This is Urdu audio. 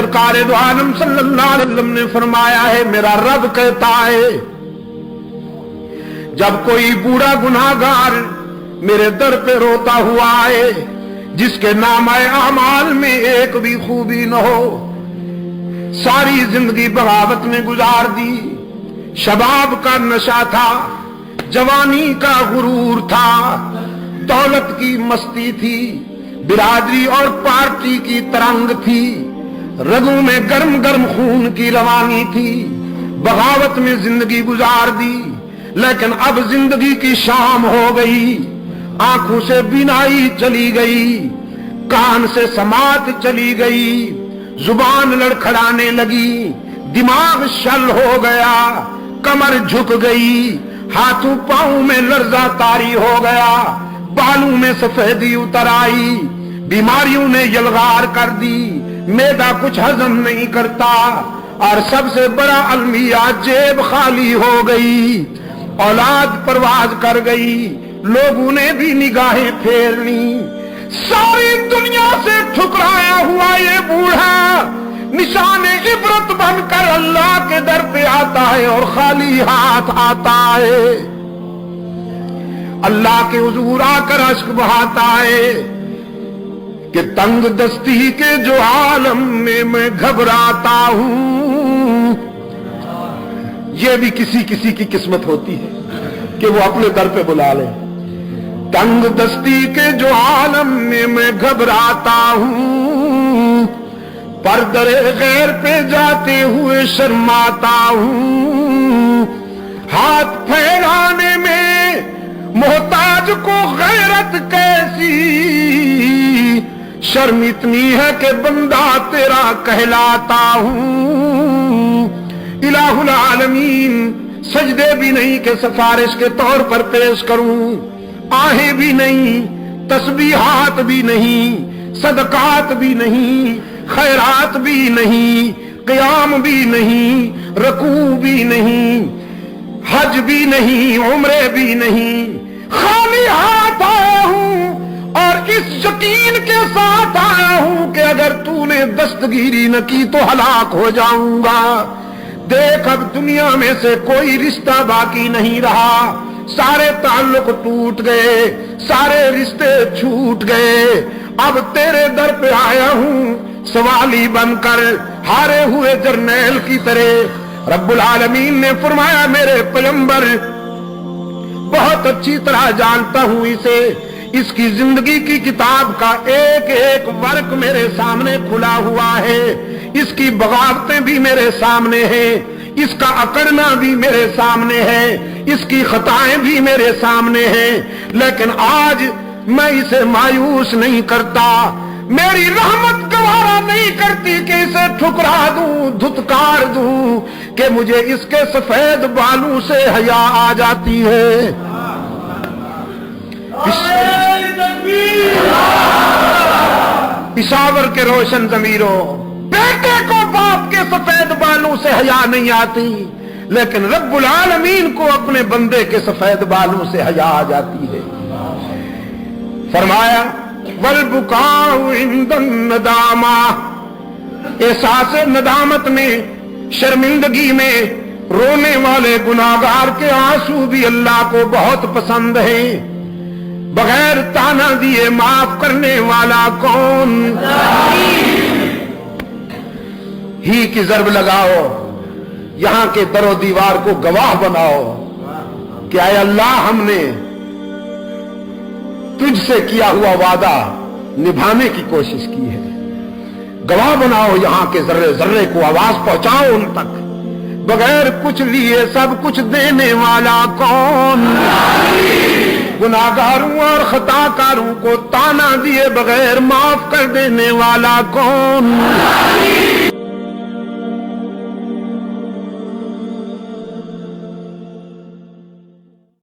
سرکار دو عالم صلی اللہ علیہ وسلم نے فرمایا ہے، میرا رب کہتا ہے جب کوئی بوڑھا گناہگار میرے در پہ روتا ہوا آئے جس کے نامہ اعمال میں ایک بھی خوبی نہ ہو، ساری زندگی بغاوت میں گزار دی، شباب کا نشہ تھا، جوانی کا غرور تھا، دولت کی مستی تھی، برادری اور پارٹی کی ترنگ تھی، رگوں میں گرم گرم خون کی روانی تھی، بغاوت میں زندگی گزار دی، لیکن اب زندگی کی شام ہو گئی، آنکھوں سے بینائی چلی گئی، کان سے سماعت چلی گئی، زبان لڑکھڑانے لگی، دماغ شل ہو گیا، کمر جھک گئی، ہاتھوں پاؤں میں لرزہ طاری ہو گیا، بالوں میں سفیدی اتر آئی، بیماریوں نے یلغار کر دی، معدہ کچھ ہضم نہیں کرتا، اور سب سے بڑا المیہ جیب خالی ہو گئی، اولاد پرواز کر گئی، لوگوں نے بھی نگاہیں پھیر لی، ساری دنیا سے ٹھکرایا ہوا یہ بوڑھا نشان عبرت بن کر اللہ کے در پہ آتا ہے اور خالی ہاتھ آتا ہے، اللہ کے حضور آ کر اشک بہاتا ہے کہ تنگ دستی کے جو عالم میں گھبراتا ہوں، یہ بھی کسی کسی کی قسمت ہوتی ہے کہ وہ اپنے در پہ بلا لے، تنگ دستی کے جو عالم میں گھبراتا ہوں، پر در غیر پہ جاتے ہوئے شرماتا ہوں، ہاتھ پھیلانے میں محتاج کو غیرت کیسی، شرم اتنی ہے کہ بندہ تیرا کہلاتا ہوں، الہ العالمین سجدے بھی نہیں کہ سفارش کے طور پر پیش کروں، آہیں بھی نہیں، تسبیحات بھی نہیں، صدقات بھی نہیں، خیرات بھی نہیں، قیام بھی نہیں، رکوع بھی نہیں، حج بھی نہیں، عمرے بھی نہیں، خالی ہاتھ آیا ہوں اور اس یقین کے ساتھ آیا ہوں کہ اگر تو نے دستگیری نہ کی تو ہلاک ہو جاؤں گا، دیکھ اب دنیا میں سے کوئی رشتہ باقی نہیں رہا، سارے تعلق ٹوٹ گئے، سارے رشتے چھوٹ گئے، اب تیرے در پہ آیا ہوں سوالی بن کر، ہارے ہوئے جرنیل کی طرح۔ رب العالمین نے فرمایا میرے پیغمبر بہت اچھی طرح جانتا ہوں اسے، اس کی زندگی کی کتاب کا ایک ایک ورق میرے سامنے کھلا ہوا ہے، اس کی بغاوتیں بھی میرے سامنے ہیں، اس کا اکڑنا بھی میرے سامنے ہے، اس کی خطائیں بھی میرے سامنے ہیں، لیکن آج میں اسے مایوس نہیں کرتا، میری رحمت گوارا نہیں کرتی کہ اسے ٹھکرا دوں، دھتکار دوں، کہ مجھے اس کے سفید بالوں سے حیا آ جاتی ہے۔ پشاور کے روشن ضمیروں، بیٹے کو باپ کے سفید بالوں سے حیا نہیں آتی، لیکن رب العالمین کو اپنے بندے کے سفید بالوں سے حیا آ جاتی ہے۔ فرمایا والبکاء عند الندامہ، احساس ندامت میں، شرمندگی میں رونے والے گناہگار کے آنسو بھی اللہ کو بہت پسند ہیں، بغیر تانا دیے معاف کرنے والا کون؟ ہی کی ضرب لگاؤ، یہاں کے در و دیوار کو گواہ بناؤ کہ اے اللہ ہم نے تجھ سے کیا ہوا وعدہ نبھانے کی کوشش کی ہے، گواہ بناؤ، یہاں کے ذرے ذرے کو آواز پہنچاؤ ان تک، بغیر کچھ لیے سب کچھ دینے والا کون؟ گناہگاروں اور خطا کاروں کو تانا دیے بغیر معاف کر دینے والا کون؟